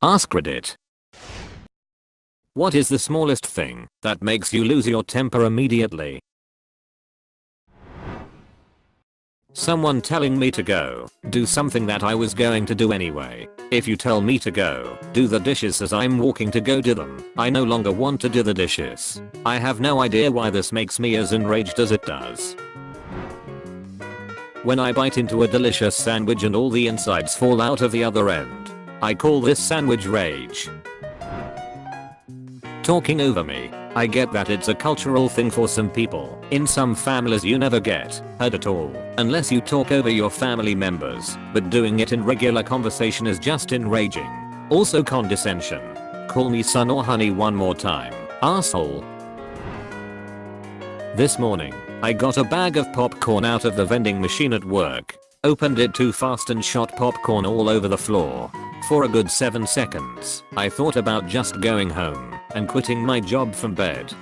AskReddit. What is the smallest thing that makes you lose your temper immediately? Someone telling me to go do something that I was going to do anyway. If you tell me to go do the dishes as I'm walking to go do them, I no longer want to do the dishes. I have no idea why this makes me as enraged as it does. When I bite into a delicious sandwich and all the insides fall out of the other end, I call this sandwich rage. Talking over me. I get that it's a cultural thing for some people. In some families you never get heard at all unless you talk over your family members, but doing it in regular conversation is just enraging. Also condescension. Call me son or honey one more time, asshole. This morning, I got a bag of popcorn out of the vending machine at work, opened it too fast and shot popcorn all over the floor. For a good 7 seconds, I thought about just going home and quitting my job from bed.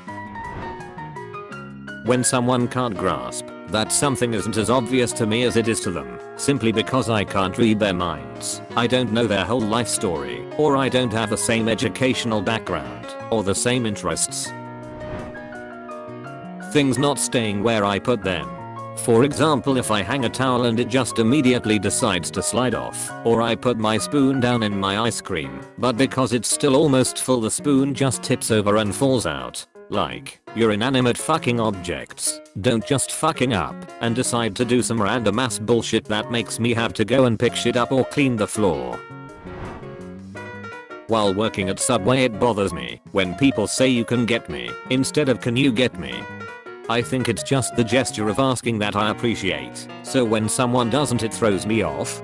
When someone can't grasp that something isn't as obvious to me as it is to them, simply because I can't read their minds, I don't know their whole life story, or I don't have the same educational background, or the same interests. Things not staying where I put them. For example, if I hang a towel and it just immediately decides to slide off, or I put my spoon down in my ice cream, but because it's still almost full the spoon just tips over and falls out. Like, your inanimate fucking objects don't just fucking up and decide to do some random ass bullshit that makes me have to go and pick shit up or clean the floor. While working at Subway, it bothers me when people say you can get me instead of can you get me. I think it's just the gesture of asking that I appreciate, so when someone doesn't it throws me off.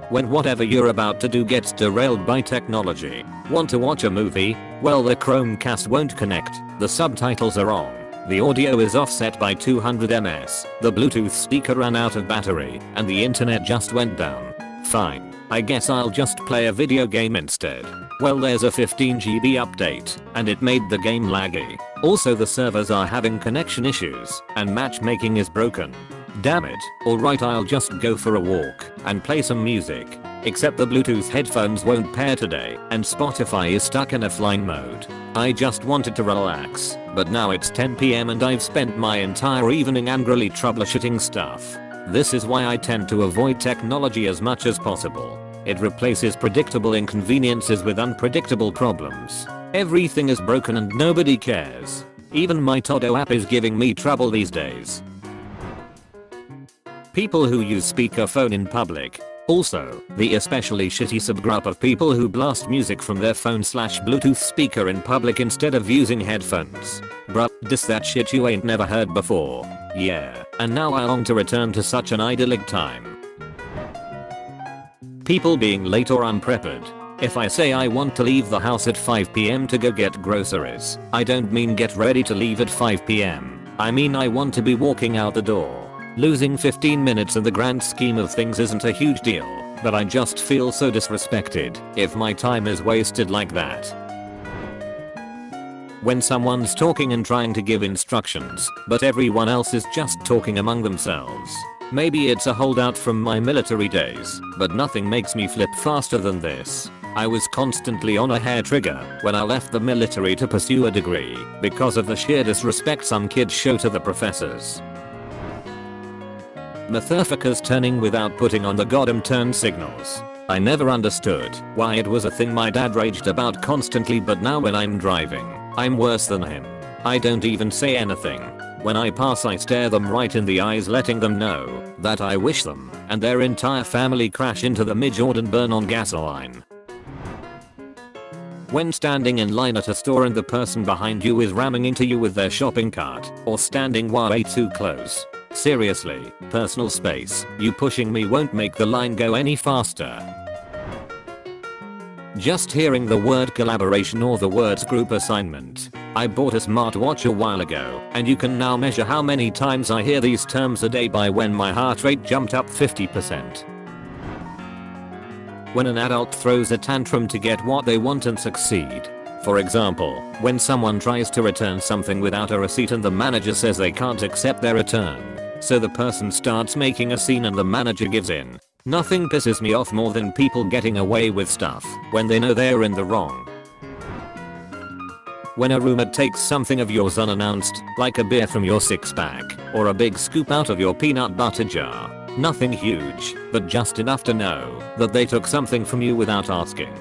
When whatever you're about to do gets derailed by technology. Want to watch a movie? Well, the Chromecast won't connect, the subtitles are wrong, the audio is offset by 200 ms, the Bluetooth speaker ran out of battery, and the internet just went down. Fine, I guess I'll just play a video game instead. Well, there's a 15 GB update, and it made the game laggy. Also, the servers are having connection issues, and matchmaking is broken. Damn it. Alright, I'll just go for a walk and play some music. Except the Bluetooth headphones won't pair today, and Spotify is stuck in offline mode. I just wanted to relax, but now it's 10 PM and I've spent my entire evening angrily troubleshooting stuff. This is why I tend to avoid technology as much as possible. It replaces predictable inconveniences with unpredictable problems. Everything is broken and nobody cares. Even my Todo app is giving me trouble these days. People who use speakerphone in public. Also, the especially shitty subgroup of people who blast music from their phone/Bluetooth speaker in public instead of using headphones. Bruh, this that shit you ain't never heard before. Yeah, and now I long to return to such an idyllic time. People being late or unprepared. If I say I want to leave the house at 5 PM to go get groceries, I don't mean get ready to leave at 5 PM. I mean I want to be walking out the door. Losing 15 minutes in the grand scheme of things isn't a huge deal, but I just feel so disrespected if my time is wasted like that. When someone's talking and trying to give instructions, but everyone else is just talking among themselves. Maybe it's a holdout from my military days, but nothing makes me flip faster than this. I was constantly on a hair trigger when I left the military to pursue a degree because of the sheer disrespect some kids show to the professors. Motherfuckers turning without putting on the goddamn turn signals. I never understood why it was a thing my dad raged about constantly, but now when I'm driving, I'm worse than him. I don't even say anything. When I pass I stare them right in the eyes, letting them know that I wish them and their entire family crash into the mid-Jordan and burn on gasoline. When standing in line at a store and the person behind you is ramming into you with their shopping cart, or standing way too close. Seriously, personal space, you pushing me won't make the line go any faster. Just hearing the word collaboration or the words group assignment. I bought a smartwatch a while ago, and you can now measure how many times I hear these terms a day by when my heart rate jumped up 50%. When an adult throws a tantrum to get what they want and succeed. For example, when someone tries to return something without a receipt and the manager says they can't accept their return. So the person starts making a scene and the manager gives in. Nothing pisses me off more than people getting away with stuff when they know they're in the wrong. When a roommate takes something of yours unannounced, like a beer from your six-pack, or a big scoop out of your peanut butter jar. Nothing huge, but just enough to know that they took something from you without asking.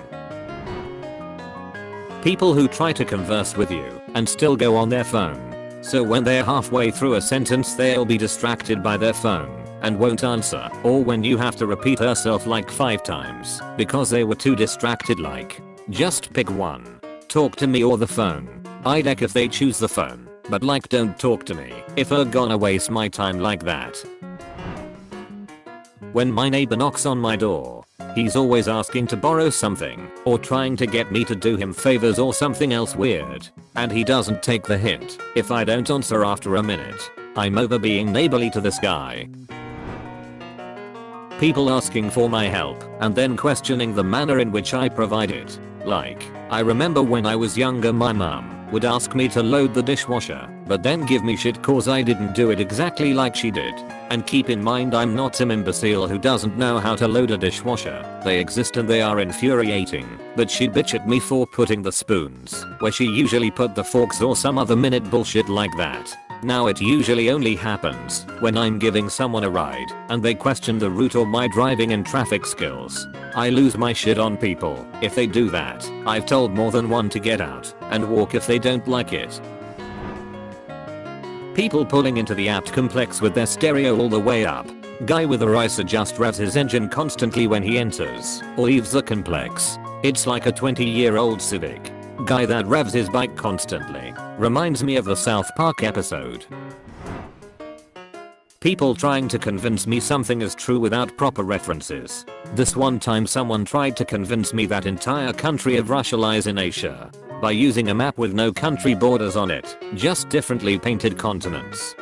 People who try to converse with you and still go on their phone. So when they're halfway through a sentence they'll be distracted by their phone and won't answer, or when you have to repeat herself like 5 times because they were too distracted. Like, just pick one. Talk to me or the phone. I'd heck if they choose the phone, but like don't talk to me if you're gonna waste my time like that. When my neighbor knocks on my door, he's always asking to borrow something or trying to get me to do him favors or something else weird, and he doesn't take the hint if I don't answer after a minute. I'm over being neighborly to this guy. People asking for my help and then questioning the manner in which I provide it. Like, I remember when I was younger my mum would ask me to load the dishwasher, but then give me shit cause I didn't do it exactly like she did. And keep in mind I'm not some imbecile who doesn't know how to load a dishwasher. They exist and they are infuriating, but she'd bitch at me for putting the spoons where she usually put the forks or some other minute bullshit like that. Now it usually only happens when I'm giving someone a ride and they question the route or my driving and traffic skills. I lose my shit on people if they do that. I've told more than one to get out and walk if they don't like it. People pulling into the apt complex with their stereo all the way up. Guy with a ricer just revs his engine constantly when he enters or leaves the complex. It's like a 20-year-old Civic. Guy that revs his bike constantly. Reminds me of the South Park episode. People trying to convince me something is true without proper references. This one time someone tried to convince me that entire country of Russia lies in Asia by using a map with no country borders on it, just differently painted continents.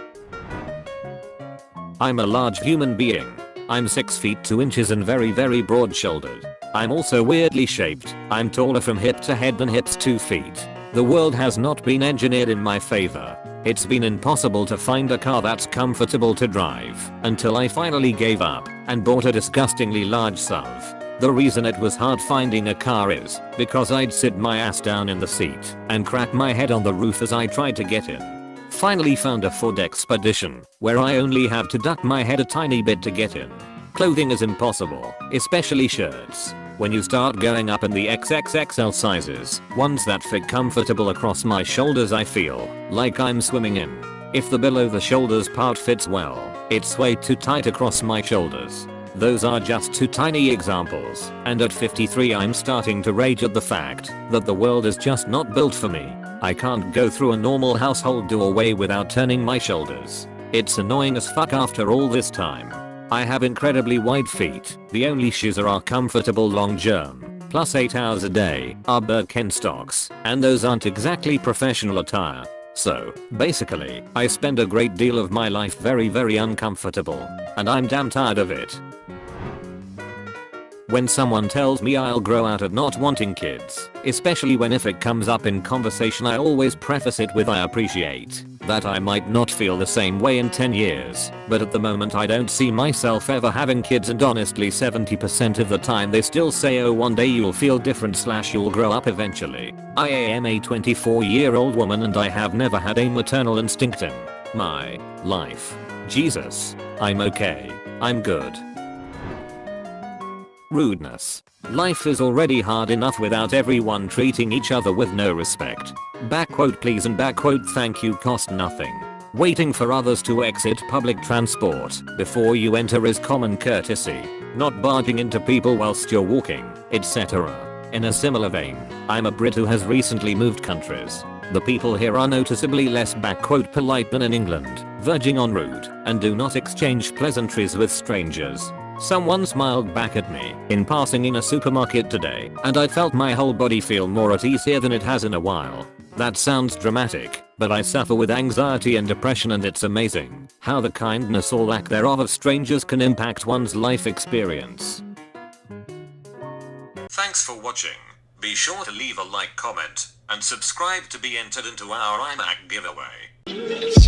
I'm a large human being. I'm 6 feet 2 inches and very broad shouldered. I'm also weirdly shaped. I'm taller from hip to head than hips 2 feet. The world has not been engineered in my favor. It's been impossible to find a car that's comfortable to drive until I finally gave up and bought a disgustingly large SUV. The reason it was hard finding a car is because I'd sit my ass down in the seat and crack my head on the roof as I tried to get in. Finally found a Ford Expedition where I only have to duck my head a tiny bit to get in. Clothing is impossible, especially shirts. When you start going up in the XXXL sizes, ones that fit comfortable across my shoulders, I feel like I'm swimming in. If the below the shoulders part fits well, it's way too tight across my shoulders. Those are just 2 tiny examples, and at 53 I'm starting to rage at the fact that the world is just not built for me. I can't go through a normal household doorway without turning my shoulders. It's annoying as fuck after all this time. I have incredibly wide feet. The only shoes are comfortable long germ, plus 8 hours a day are Birkenstocks, and those aren't exactly professional attire. So, basically, I spend a great deal of my life very uncomfortable, and I'm damn tired of it. When someone tells me I'll grow out of not wanting kids, especially if it comes up in conversation, I always preface it with I appreciate that I might not feel the same way in 10 years, but at the moment I don't see myself ever having kids, and honestly 70% of the time they still say oh one day you'll feel different / you'll grow up eventually. I am a 24-year-old woman and I have never had a maternal instinct in my life. Jesus. I'm okay. I'm good. Rudeness. Life is already hard enough without everyone treating each other with no respect. Backquote please and backquote thank you cost nothing. Waiting for others to exit public transport before you enter is common courtesy. Not barging into people whilst you're walking, etc. In a similar vein, I'm a Brit who has recently moved countries. The people here are noticeably less backquote polite than in England, verging on rude, and do not exchange pleasantries with strangers. Someone smiled back at me in passing in a supermarket today, and I felt my whole body feel more at ease here than it has in a while. That sounds dramatic, but I suffer with anxiety and depression, and it's amazing how the kindness or lack thereof of strangers can impact one's life experience. Thanks for watching. Be sure to leave a like, comment, and subscribe to be entered into our iMac giveaway.